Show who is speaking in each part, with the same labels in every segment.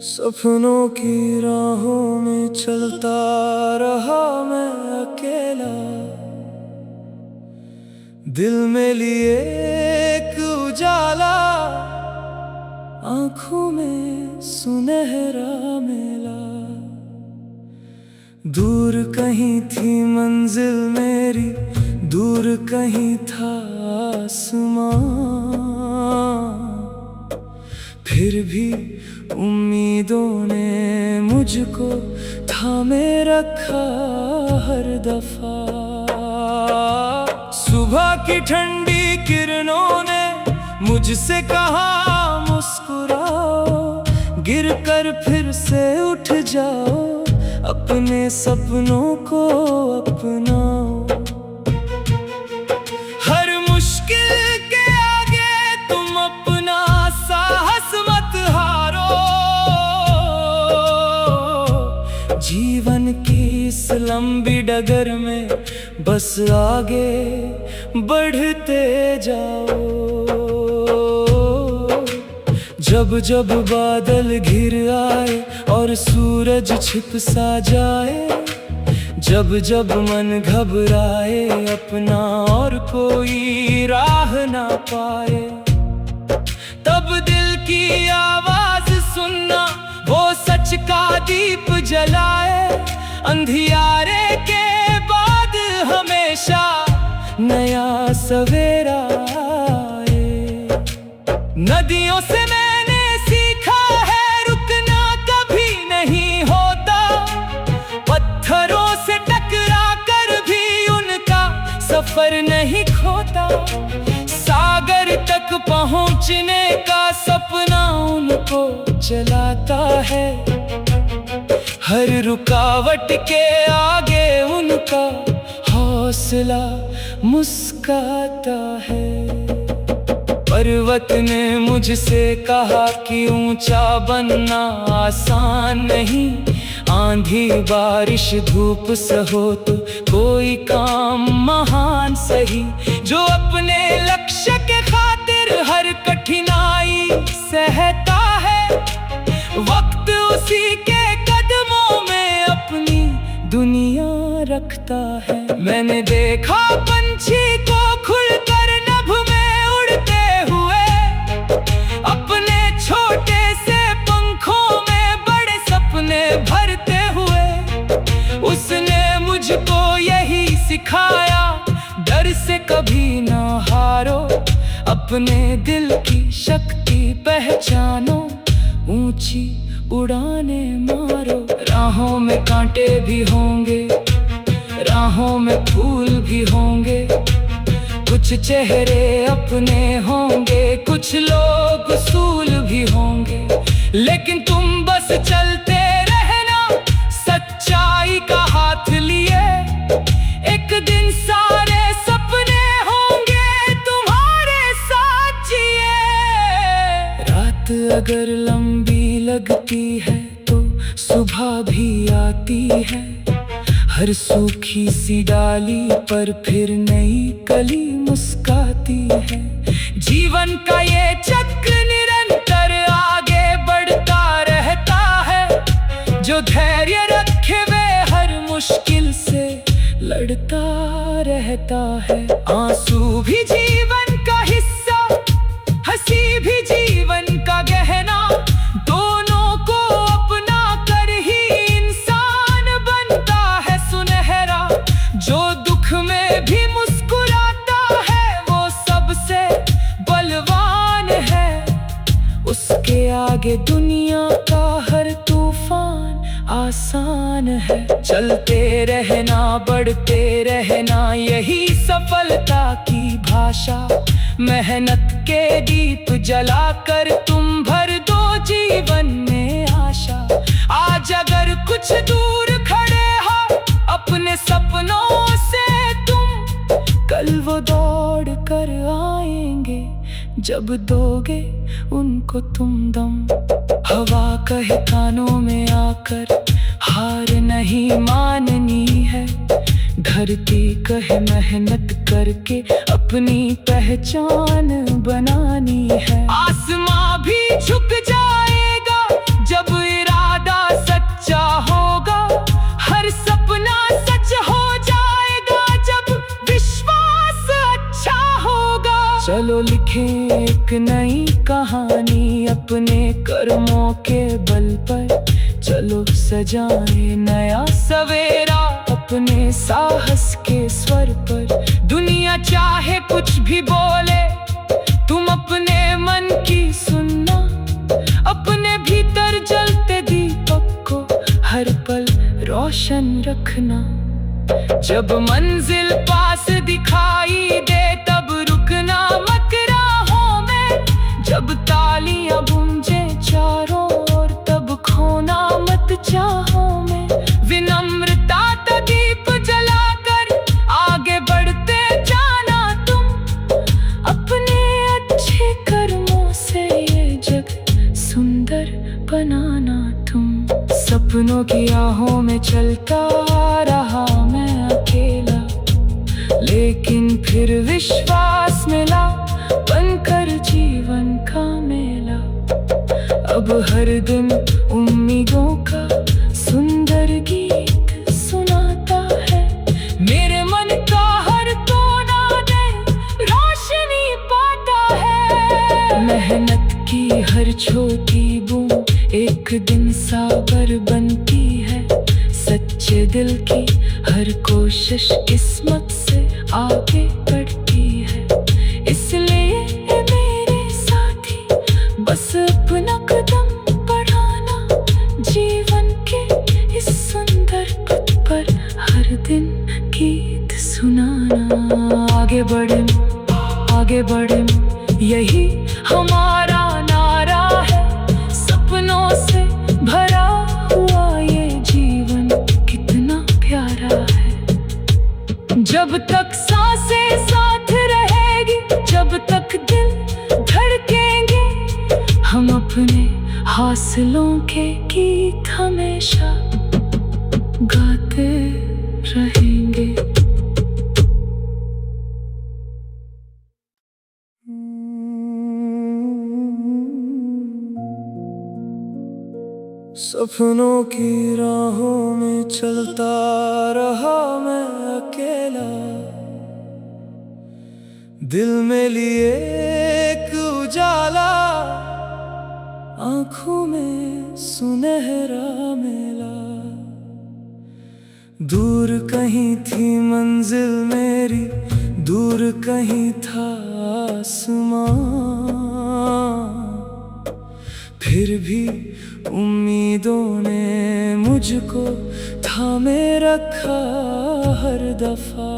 Speaker 1: सपनों की राहों में चलता रहा मैं अकेला, दिल में लिए एक उजाला, आंखों में सुनहरा मेला। दूर कहीं थी मंजिल मेरी, दूर कहीं था आसमां, फिर भी उम्मीदों ने मुझको थामे रखा हर दफा। सुबह की ठंडी किरणों ने मुझसे कहा मुस्कुराओ, गिरकर फिर से उठ जाओ, अपने सपनों को अपनाओ। हर मुश्किल के आगे तुम अपना साहस मत हारो, जीवन की इस लंबी डगर में बस आगे बढ़ते जाओ। जब जब बादल घिर आए और सूरज छिप सा जाए, जब जब मन घबराए अपना और कोई राह ना पाए, तब दिल की आवाज सुनना, वो सच का दीप जलाए। अंधियारे के बाद हमेशा नया सवेरा आए। नदियों से मैंने सीखा है रुकना कभी नहीं होता, पत्थरों से टकरा कर भी उनका सफर नहीं खोता। सागर तक पहुंचने का सपना उनको चलाता है, हर रुकावट के आगे उनका हौसला मुस्काता है। पर्वत ने मुझसे कहा कि ऊंचा बनना आसान नहीं, आंधी बारिश धूप सहो तो कोई काम महान सही। जो अपने लक्ष्य के खातिर हर कठिनाई सहता है, वक्त उसी के कदमों में अपनी दुनिया रखता है। मैंने देखा पंछी को खुलकर नभ में उड़ते हुए, अपने छोटे से पंखों में बड़े सपने भरते हुए। उसने मुझको यही सिखाया, डर से कभी ना हारो, अपने दिल की शक्ति पहचानो, ऊंची उड़ाने मारो। राहों में कांटे भी होंगे, राहों में फूल भी होंगे, कुछ चेहरे अपने होंगे, कुछ लोग उसूल भी होंगे, लेकिन तुम बस चलते रहना सच्चाई का हाथ लिए। एक दिन सारे सपने होंगे तुम्हारे साथ जिए। रात अगर लंबी लगती है तो सुबह भी आती है, हर सूखी सी डाली पर फिर नई कली मुस्काती है। जीवन का ये चक्र निरंतर आगे बढ़ता रहता है, जो धैर्य रखे वे हर मुश्किल से लड़ता रहता है। आंसू भी जीवन का हिस्सा, हंसी भी जीवन का गहना, दोनों को अपना कर ही इंसान बनता है सुनहरा। जो दुख में भी मुस्कुराता है वो सबसे बलवान है, उसके आगे दुनिया का हर तूफान आसान है। चलते रहना, बढ़ते रहना, यही सफलता की भाषा। मेहनत के दीप जलाकर तुम भर दो जीवन में आशा। आज अगर कुछ दूर खड़े हो अपने सपनों से तुम, कल वो दौड़ कर आएंगे जब दोगे उनको तुम दम। हवा कहे कानों में आकर हार नहीं माननी है, धरती कहे मेहनत करके अपनी पहचान बनानी है। आसमां भी झुक जाएगा जब चलो लिखें एक नई कहानी अपने कर्मों के बल पर। चलो सजाएं नया सवेरा अपने साहस के स्वर पर। दुनिया चाहे कुछ भी बोले, तुम अपने मन की सुनना। अपने भीतर जलते दीपक को हर पल रोशन रखना। जब मंजिल पास दिखाई दे तब रुकना मत राहों में। जब तालियां गूंजे चारों ओर तब खोना मत चाहों में। विनम्रता का दीप जलाकर आगे बढ़ते जाना तुम। अपने अच्छे कर्मों से ये जग सुंदर बनाना तुम। सपनों की राहों में चलता रहा मैं अकेला, लेकिन फिर विश्वास मिला बनकर जीवन का मेला। अब हर दिन उम्मीदों का सुंदर गीत सुनाता है। मेरे मन का हर कोना दे रोशनी पाता है। मेहनत की हर छोटी बूंद एक दिन सागर बनती है। सच्चे दिल की हर कोशिश किस्मत से आगे बढ़ती है। इसलिए मेरे साथी बस अपना कदम बढ़ाना। जीवन के इस सुंदर पथ पर हर दिन गीत सुनाना। आगे बढ़े यही हमारा नारा है। सपनों से भरा हुआ ये जीवन कितना प्यारा है। जब तक सांसें साथ रहेगी, जब तक दिल धड़केंगे, हम अपने हौसलों के गीत हमेशा गाते रहेंगे। सपनों की राहों में चलता रहा मैं अकेला। दिल में लिए एक उजाला, आँखों में सुनहरा मेला। दूर कहीं थी मंजिल मेरी, दूर कहीं था आसमां। फिर भी उम्मीदों ने मुझको थामे रखा हर दफा।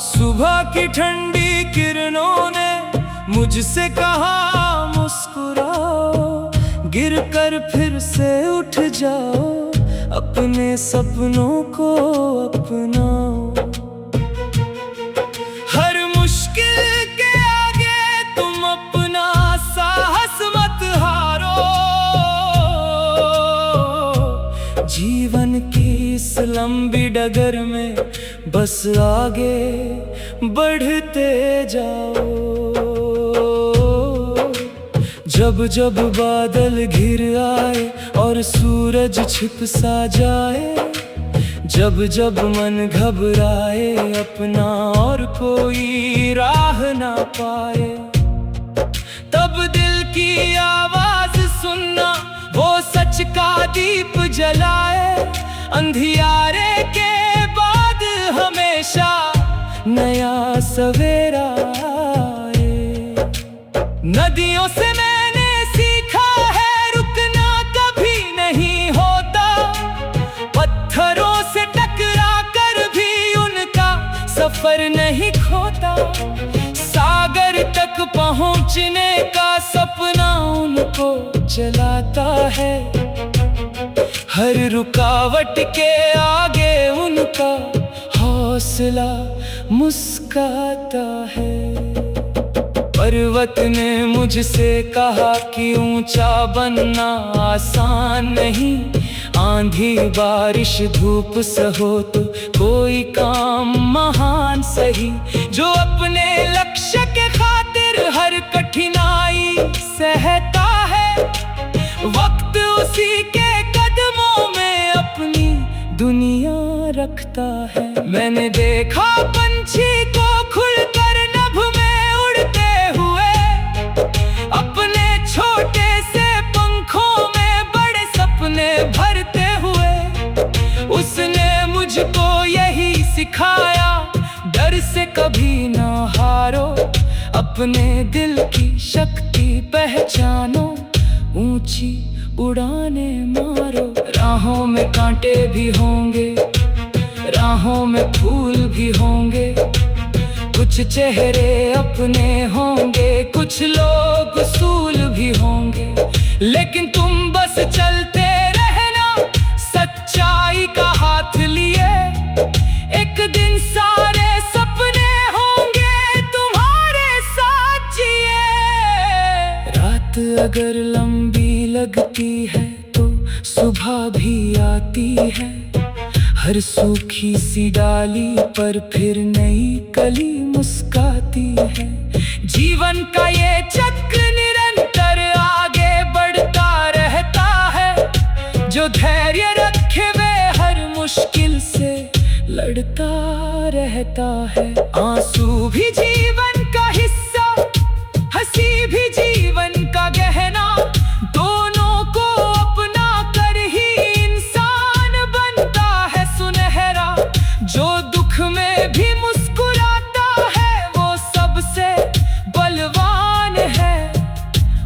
Speaker 1: सुबह की ठंडी किरणों ने मुझसे कहा मुस्कुराओ। गिर कर फिर से उठ जाओ, अपने सपनों को अपनाओ। हर मुश्किल के आगे तुम अपना साहस मत हारो। जीवन की इस लंबी डगर में बस आगे बढ़ते जाओ। जब जब बादल घिर आए और सूरज छिप सा जाए, जब जब मन घबराए अपना और कोई राह ना पाए, तब दिल की आवाज सुनना वो सच का दीप जलाए। अंधियारे के बाद हमेशा नया सवेरा आए। नदियों से मैंने सीखा है रुकना कभी नहीं होता। पत्थरों से टकरा कर भी उनका सफर नहीं खोता। सागर तक पहुंचने का सपना उनको जलाता है। हर रुकावट के आगे उनका हौसला मुस्काता है। पर्वत ने मुझसे कहा कि ऊंचा बनना आसान नहीं। आंधी बारिश धूप सहो तो कोई काम महान सही। जो अपने लक्ष्य के खातिर हर कठिनाई सहता है, वक्त उसी के कदमों में अपनी दुनिया रखता है। मैंने देखा पंछी को खुलकर नभ से कभी ना हारो, अपने दिल की शक्ति पहचानो, ऊंची उड़ाने मारो। राहों में कांटे भी होंगे, राहों में फूल भी होंगे, कुछ चेहरे अपने होंगे, कुछ लोग उसूल भी होंगे, लेकिन तुम बस चलते रहना सच्चाई का हाथ लिए। एक दिन सारे सपने होंगे तुम्हारे साथ जिए। रात अगर लंबी लगती है तो सुबह भी आती है, हर सूखी सी डाली पर फिर नई कली मुस्काती है। जीवन का ये चक्र निरंतर आगे बढ़ता रहता है, जो धैर्य रखे वे हर मुश्किल से लड़ता रहता है। आंसू भी जीवन का हिस्सा, हंसी भी जीवन का गहना, दोनों को अपना कर ही इंसान बनता है सुनहरा। जो दुख में भी मुस्कुराता है वो सबसे बलवान है,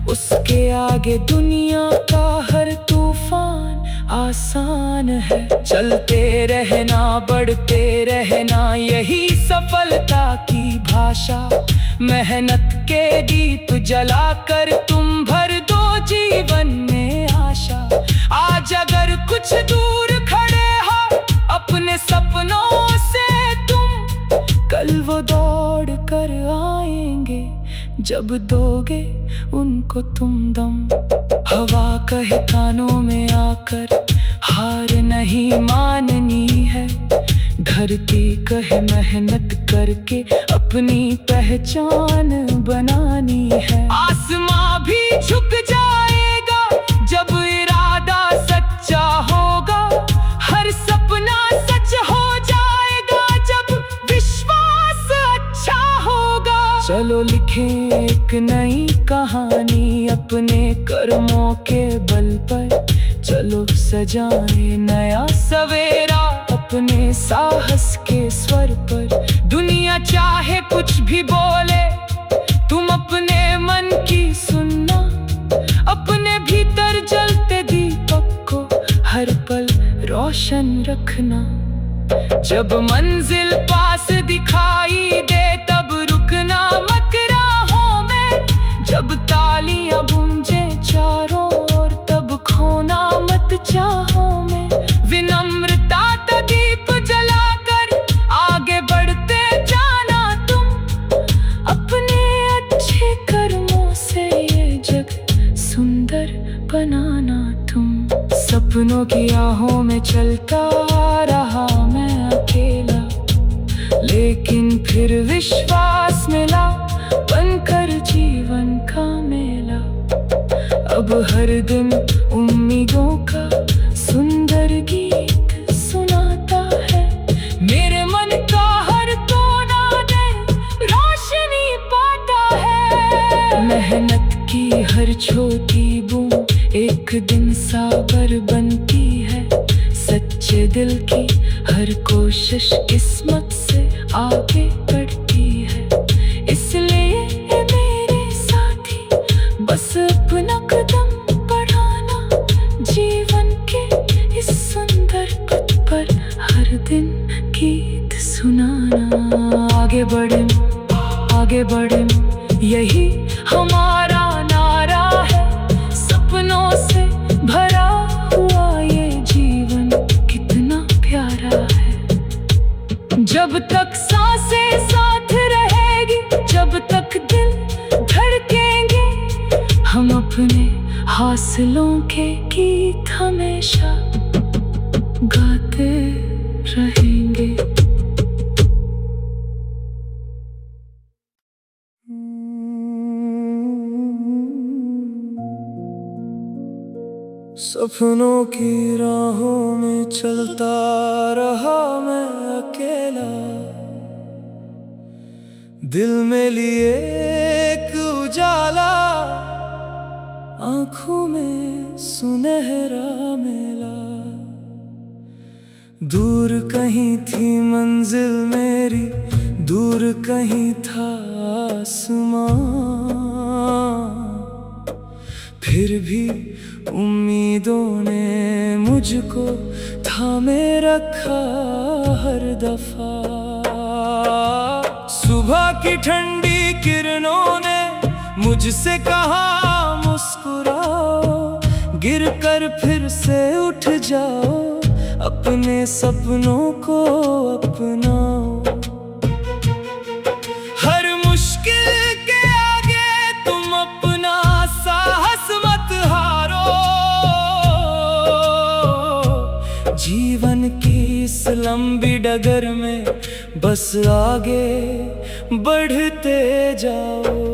Speaker 1: उसके आगे दुनिया का हर तूफान आसान है। चलते रहना, बढ़ते रहना, यही सफलता की भाषा। मेहनत के दीप जलाकर तुम भर दो जीवन में आशा। आज अगर कुछ दूर खड़े हो अपने सपनों से तुम, कल वो दौड़ कर आएंगे जब दोगे उनको तुम दम। हवा कहे कानों में आकर हार नहीं माननी है, धरती कहे मेहनत करके अपनी पहचान बनानी है। आसमां भी झुक जाएगा जब इरादा सच्चा होगा, हर सपना सच हो जाएगा जब विश्वास अच्छा होगा। चलो लिखें एक नई कहानी अपने कर्मों के बल पर, चलो सजाएं नया सवेरा अपने साहस के स्वर पर। दुनिया चाहे कुछ भी बोले, तुम अपने मन की सुनना, अपने भीतर जलते दीपक को हर पल रोशन रखना। जब मंजिल पास दिखाई दे तब रुकना मत राहों में, जब तालियां गूंजे चारों ओर तब खोना मत चाहों में। विनम्रता का दीप जलाकर आगे बढ़ते जाना तुम, अपने अच्छे कर्मों से ये जग सुंदर बनाना तुम। सपनों की राहों में चलता रहा मैं अकेला, लेकिन फिर विश्वास मिला बनकर जीवन का मेला। अब हर दिन उम्मीदों का सुंदर गीत सुनाता है, मेरे मन का हर कोना दिन रोशनी पाता है। मेहनत की हर छोटी बूंद एक दिन सागर बनती है, सच्चे दिल की हर कोशिश किस्मत से आगे बढ़ती है। इसलिए मेरे साथी बस अपना कदम बढ़ाना, जीवन के इस सुंदर पथ पर हर दिन गीत सुनाना। आगे बढ़े, आगे बढ़े, यही हमारा नारा है। सपनों से भरा हुआ ये जीवन कितना प्यारा है। जब तक सांसें साथ रहेगी, जब तक दिल धड़केंगे, हम अपने हासिलों के गीत हमेशा गाते रहेंगे। सपनों की राहों में चलता रहा मैं अकेला, दिल में लिए एक उजाला, आँखों में सुनहरा मेला। दूर कहीं थी मंजिल मेरी, दूर कहीं था आसमां, फिर भी उम्मीदों ने मुझको थामे रखा हर दफा। सुबह की ठंडी किरणों ने मुझसे कहा मुस्कुराओ, गिरकर फिर से उठ जाओ, अपने सपनों को अपनाओ। हर मुश्किल के आगे तुम अपना साहस मत हारो, जीवन की इस लंबी डगर में बस आगे बढ़ते जाओ।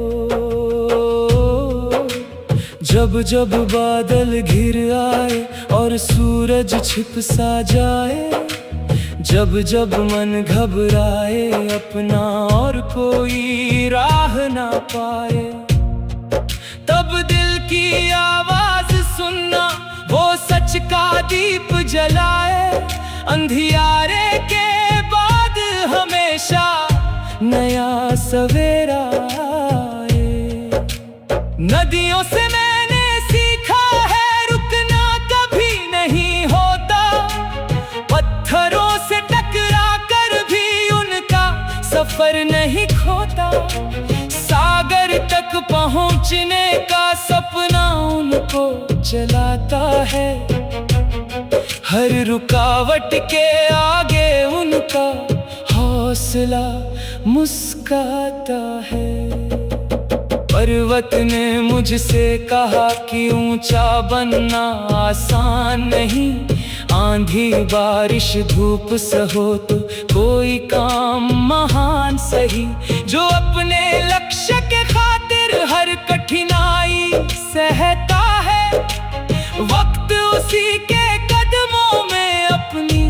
Speaker 1: जब जब बादल घिर आए और सूरज छिप सा जाए, जब जब मन घबराए अपना और कोई राह ना पाए, तब दिल की आवाज सुनना, वो सच का दीप जलाए। अंधियारे के बाद हमेशा नया सवेरा आए। नदियों से मैंने सीखा है रुकना कभी नहीं होता, पत्थरों से टकरा कर भी उनका सफर नहीं खोता। सागर तक पहुंचने का सपना उनको चलाता है, हर रुकावट के आगे उनका हौसला मुस्काता है। पर्वत ने मुझसे कहा कि ऊंचा बनना आसान नहीं, आंधी बारिश धूप सहो तो कोई काम महान सही। जो अपने लक्ष्य के खातिर हर कठिनाई सहता है, वक्त उसी के कदमों में अपनी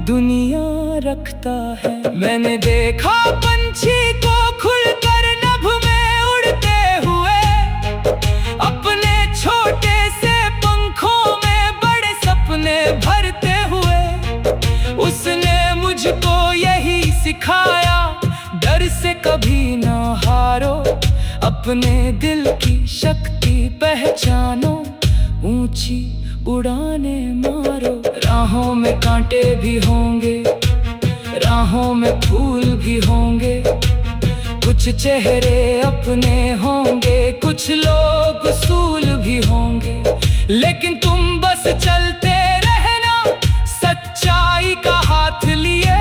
Speaker 1: दुनिया रखता है। मैंने देखा पंछी को खुलकर नभ में उड़ते हुए, अपने छोटे से पंखों में बड़े सपने भरते हुए। उसने मुझको यही सिखाया, डर से कभी ना हारो, अपने दिल की शक्ति पहचानो, ऊंची उड़ाने मारो। राहों में कांटे भी होंगे, राहों में फूल भी होंगे, कुछ चेहरे अपने होंगे, कुछ लोग उसूल भी होंगे, लेकिन तुम बस चलते रहना सच्चाई का हाथ लिए।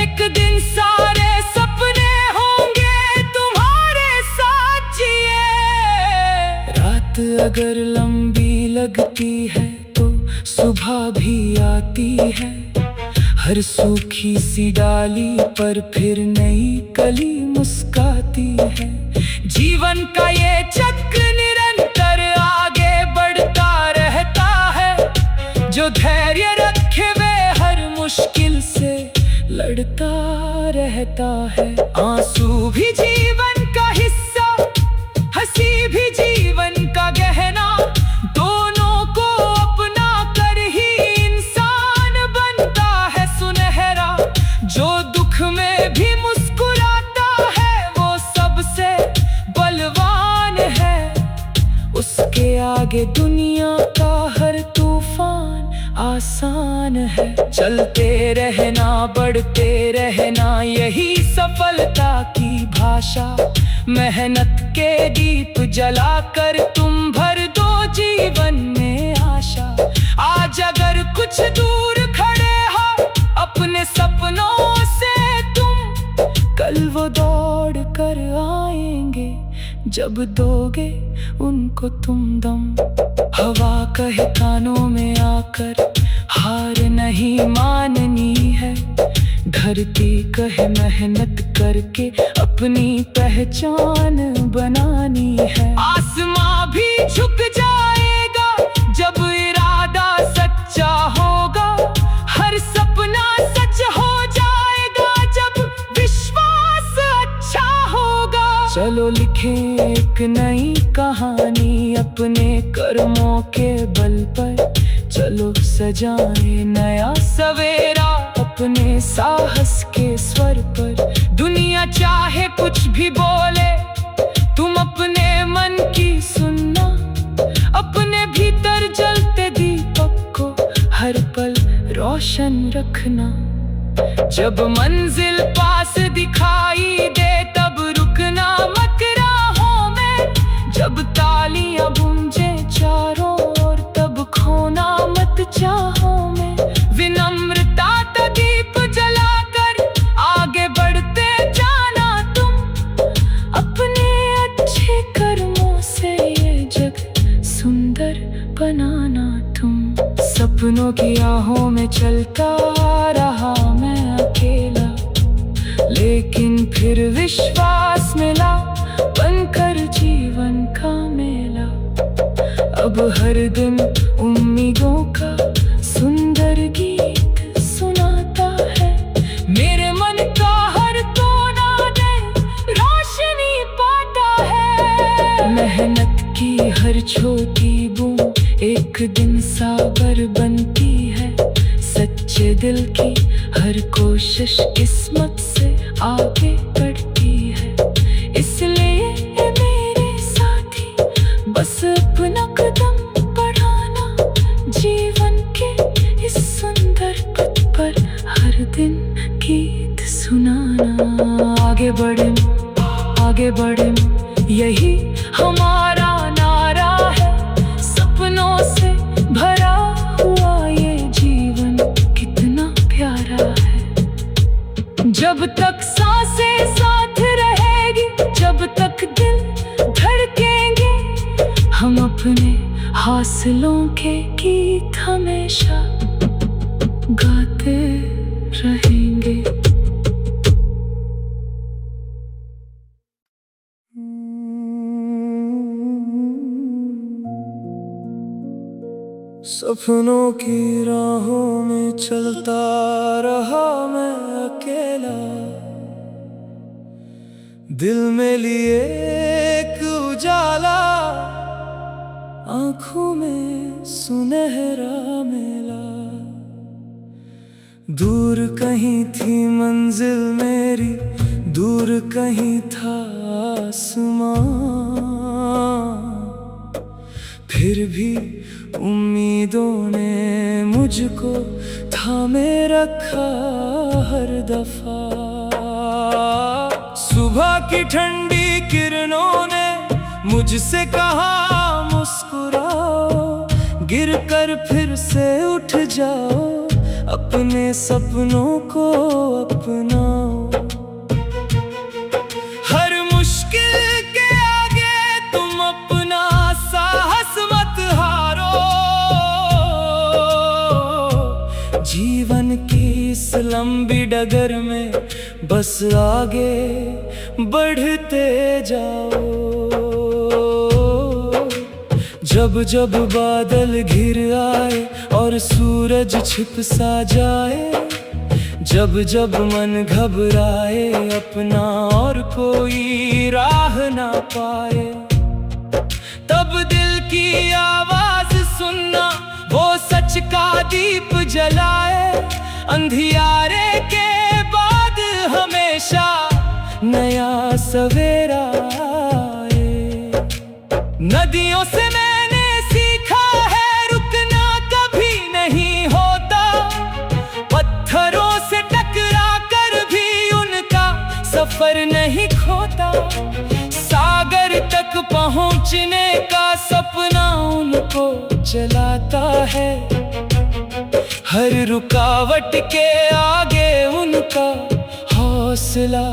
Speaker 1: एक दिन सारे सपने होंगे तुम्हारे साथ जिए। रात अगर लंबी लगती है तो सुबह भी आती है, हर सूखी सी डाली पर फिर नई कली मुस्काती है। जीवन का ये चक्र निरंतर आगे बढ़ता रहता है, जो धैर्य रखे वे हर मुश्किल से लड़ता रहता है। आंसू भी जीवन का हिस्सा, हंसी भी जीवन का गहना, दोनों को अपना कर ही इंसान बनता है सुनहरा। जो दुख में भी मुस्कुराता है वो सबसे बलवान है, उसके आगे दुनिया का हर तूफान आसान है। चलते रहना, बढ़ते रहना, यही सफलता की भाषा। मेहनत के दीप जलाकर तुम भर दो जीवन में आशा। आज अगर कुछ दूर खड़े हो अपने सपनों से तुम, कल वो दौड़ कर आएंगे जब दोगे उनको तुम दम। हवा कहे कानों में आकर हार नहीं माननी है, धरती कहे मेहनत करके अपनी पहचान बनानी है। आसमां भी झुक जाएगा जब इरादा सच्चा होगा, हर सपना सच हो जाएगा जब विश्वास अच्छा होगा। चलो लिखें एक नई कहानी अपने कर्मों के बल पर, चलो सजाएं नया सवेरा अपने साहस के स्वर पर। दुनिया चाहे कुछ भी बोले, तुम अपने मन की सुनना। अपने भीतर जलते दीपक को हर पल रोशन रखना। जब मंजिल पास दिखाई दे तब रुकना मत राहों में। जब तालियां गूंजे चारों ओर तब खोना मत चाहों में। विनम्रता का दीप जलाकर आगे बढ़ते जाना तुम। अपने अच्छे कर्मों से ये जग सुंदर बनाना तुम। सपनों की राहों में चलता रहा मैं अकेला, लेकिन फिर विश्वास मिला बनकर जीवन का मेला। अब हर दिन उम्मीदों का सुंदर गीत सुनाता है। मेरे मन का हर कोना दे रोशनी पाता है। मेहनत की हर छोटी बूंद एक दिन सागर बनती है। सच्चे दिल की हर कोशिश किस्मत से आगे बढ़ती है। इसलिए मेरे साथी बस अपना कदम बढ़ाना। जीवन के इस सुंदर पथ पर हर दिन गीत सुनाना। आगे बढ़े यही हमारा नारा है। सपनों से भरा हुआ ये जीवन कितना प्यारा है। जब तक सांसें साथ रहेगी, जब तक दिल धड़केंगे, हम अपने हौसलों के गीत हमेशा गाते रहेंगे। सपनों की राहों में चलता रहा मैं अकेला। दिल में लिए एक उजाला, आँखों में सुनहरा मेला। दूर कहीं थी मंजिल मेरी, दूर कहीं था आसमां। फिर भी उम्मीदों ने मुझको थामे रखा हर दफा। सुबह की ठंडी किरणों ने मुझसे कहा मुस्कुराओ। गिर कर फिर से उठ जाओ, अपने सपनों को अपनाओ। हर मुश्किल के आगे तुम अपना साहस मत हारो। जीवन की इस लंबी डगर में बस आगे बढ़ते जाओ। जब जब बादल घिर आए और सूरज छिप सा जाए, जब जब मन घबराए अपना और कोई राह ना पाए, तब दिल की आवाज सुनना, वो सच का दीप जलाए। अंधियारे के बाद हमेशा नया सवेरा आए। नदियों से मैंने सीखा है रुकना कभी नहीं होता। पत्थरों से टकरा कर भी उनका सफर नहीं खोता। सागर तक पहुंचने का सपना उनको जलाता है। हर रुकावट के आगे उनका हौसला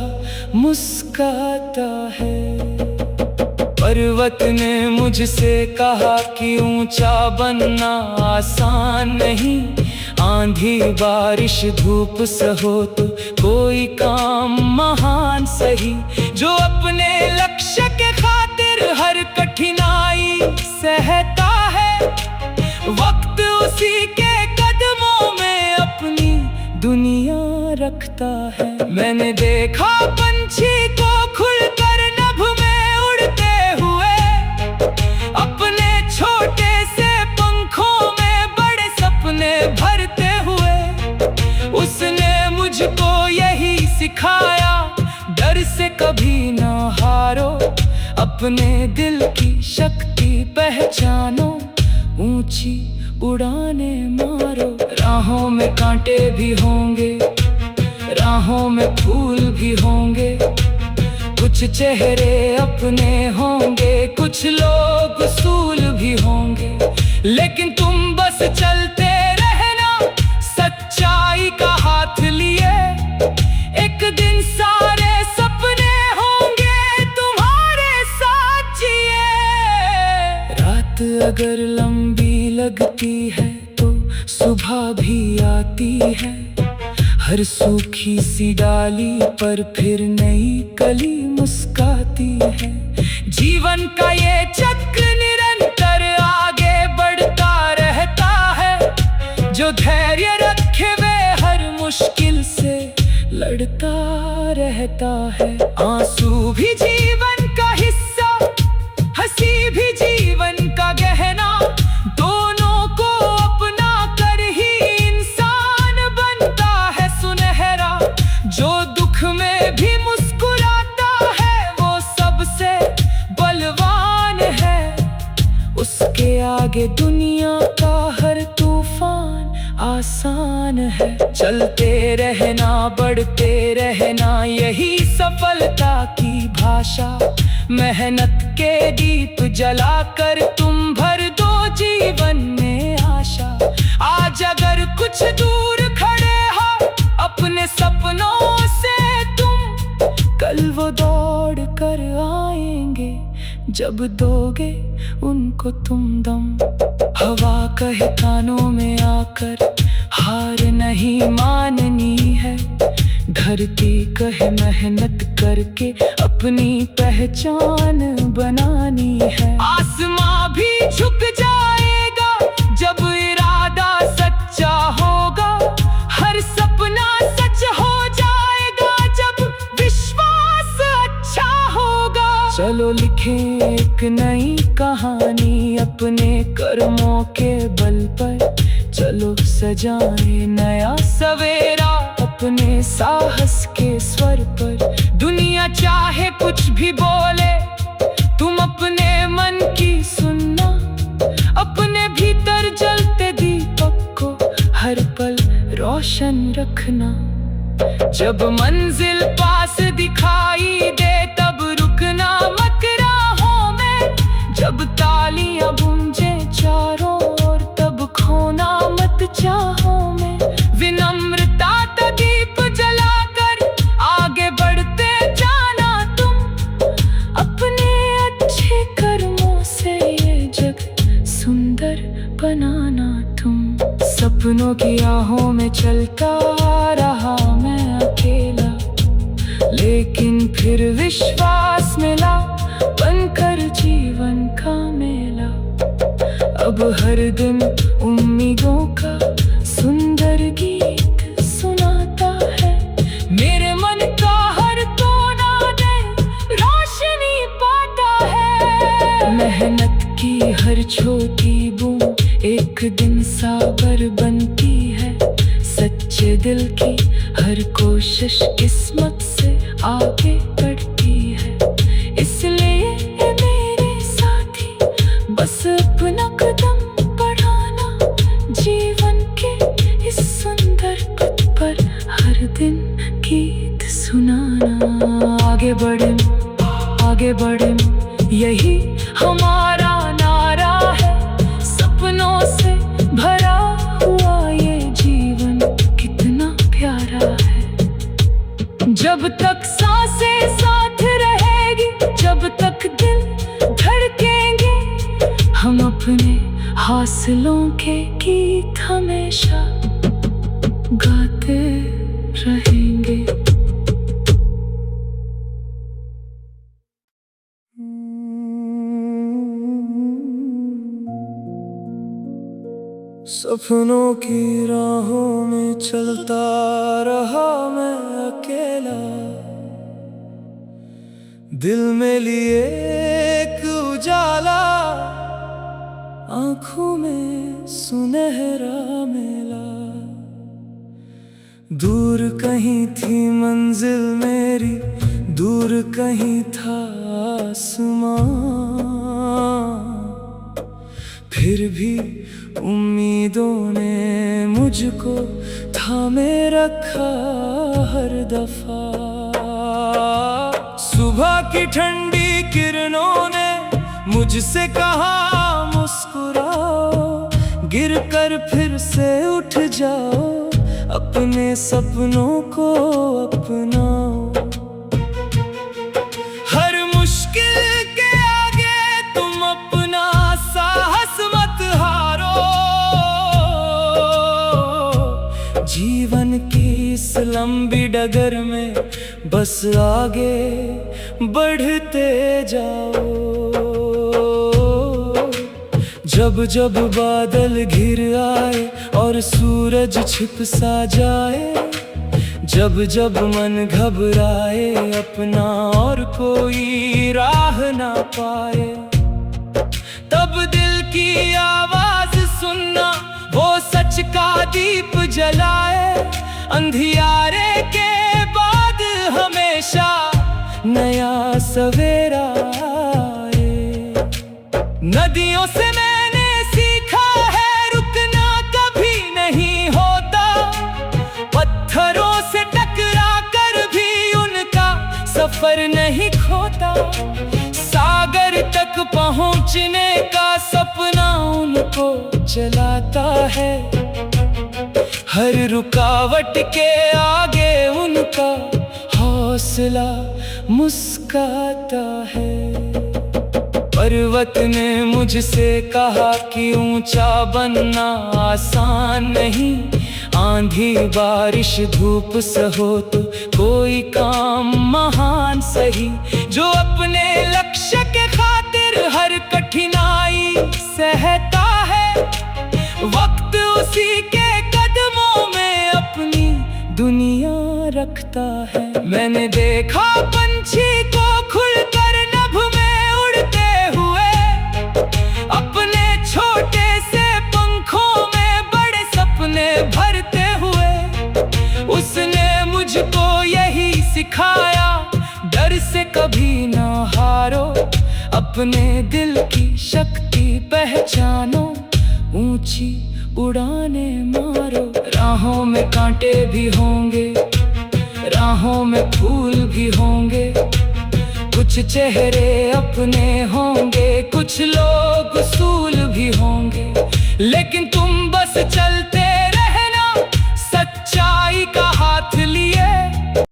Speaker 1: मुस्काता है। पर्वत ने मुझसे कहा कि ऊंचा बनना आसान नहीं। आंधी बारिश धूप सहो तो कोई काम महान सही। जो अपने लक्ष्य के खातिर हर कठिनाई सहता है, वक्त उसी के कदमों में अपनी दुनिया रखता है। मैंने देखा पंछी को खुलकर नभ में उड़ते हुए, अपने छोटे से पंखों में बड़े सपने भरते हुए। उसने से कभी ना हारो, अपने दिल की शक्ति पहचानो, ऊंची उड़ाने मारो। राहों में कांटे भी होंगे, राहों में फूल भी होंगे, कुछ चेहरे अपने होंगे, कुछ लोग उसूल भी होंगे, लेकिन तुम बस चलते रहना सच्चाई का हाथ लिए। एक दिन सारे सपने होंगे तुम्हारे साथ जिए। रात अगर लंबी लगती है तो सुबह भी आती है, हर सूखी सी डाली पर फिर नई कली मुस्काती है। जीवन का ये चक्र निरंतर आगे बढ़ता रहता है, जो धैर्य रखे वे हर मुश्किल से लड़ता रहता है। आंसू भी जीवन का हिस्सा, हंसी भी जीवन का गहना, दोनों को अपना कर ही इंसान बनता है सुनहरा। जो दुख में भी मुस्कुराता है वो सबसे बलवान है, उसके आगे दुनिया का हर तूफान आसान है। चलते रहना, बढ़ते रहना, यही सफलता की भाषा। मेहनत के दीप जलाकर तुम भर दो जीवन में आशा। आज अगर कुछ दूर खड़े हो अपने सपनों से तुम, कल वो दौड़ कर आएंगे जब दोगे उनको तुम दम। हवा कहे कानों में आकर हार नहीं माननी है, धरती कहे मेहनत करके अपनी पहचान बनानी है। आसमां भी झुक जाएगा जब इरादा सच्चा होगा, हर सपना सच हो जाएगा जब विश्वास अच्छा होगा। चलो लिखें एक नई कहानी अपने कर्मों के बल पर, चलो सजाएं नया सवेरा अपने साहस के स्वर पर। दुनिया चाहे कुछ भी बोले, तुम अपने मन की सुनना, अपने भीतर जलते दीपक को हर पल रोशन रखना। जब मंजिल पास दिखाई दे तब रुकना मत राहों में, जब तालियां गूंजे चारों ओर तब खोना मत चाहों में। विनम्रता का दीप जलाकर आगे बढ़ते जाना तुम, अपने अच्छे कर्मों से ये जग सुंदर बनाना तुम। सपनों की राहों में चलता रहा मैं अकेला, लेकिन फिर विश्वास मिला बनकर जीवन का मेला। अब हर दिन उम्मीदों का सुंदर गीत सुनाता है, मेरे मन का हर कोना दे रोशनी पाता है। मेहनत की हर छोटी बूंद एक दिन सागर बनती है, सच्चे दिल की हर कोशिश किस्मत से आगे बढ़ती है। इसलिए मेरे साथी बस अपना कदम बढ़ाना, जीवन के इस सुंदर पथ पर हर दिन गीत सुनाना। आगे बढ़े, आगे बढ़े, यही हमारा नारा है। सपनों से भरा हुआ ये जीवन कितना प्यारा है। जब तक सांसें साथ रहेगी, जब तक दिल धड़केंगे, हम अपने हासिलों के गीत हमेशा गाते रहेंगे। सपनों की राहों में चलता रहा मैं अकेला, दिल में लिए एक उजाला, आँखों में सुनहरा मेला। दूर कहीं थी मंजिल मेरी, दूर कहीं था आसमां, फिर भी उम्मीदों ने मुझको थामे रखा हर दफा। सुबह की ठंडी किरणों ने मुझसे कहा मुस्कुराओ, गिर कर फिर से उठ जाओ, अपने सपनों को अपनाओ। हर मुश्किल के आगे तुम अपना साहस मत हारो, जीवन की इस लंबी डगर में बस आगे बढ़ते जाओ। जब जब बादल घिर आए और सूरज छिप सा जाए, जब जब मन घबराए अपना और कोई राह ना पाए, तब दिल की आवाज सुनना, वो सच का दीप जलाए। अंधियारे के बाद हमेशा नया सवेरा आए। नदियों से मैंने सीखा है रुकना कभी नहीं होता, पत्थरों से टकरा कर भी उनका सफर नहीं खोता। सागर तक पहुंचने का सपना उनको चलाता है, हर रुकावट के आगे उनका हौसला मुस्काता है। पर्वत ने मुझसे कहा कि ऊंचा बनना आसान नहीं, आंधी बारिश धूप सहो तो कोई काम महान सही। जो अपने लक्ष्य के खातिर हर कठिनाई सहता है, वक्त उसी के कदमों में अपनी दुनिया रखता है। मैंने देखा पंछी को खुलकर नभ में उड़ते हुए, अपने छोटे से पंखों में बड़े सपने भरते हुए। उसने मुझको यही सिखाया, डर से कभी ना हारो, अपने दिल की शक्ति पहचानो, ऊंची उड़ाने मारो। राहों में कांटे भी होंगे, राहों में फूल भी होंगे, कुछ चेहरे अपने होंगे, कुछ लोग उसूल भी होंगे, लेकिन तुम बस चलते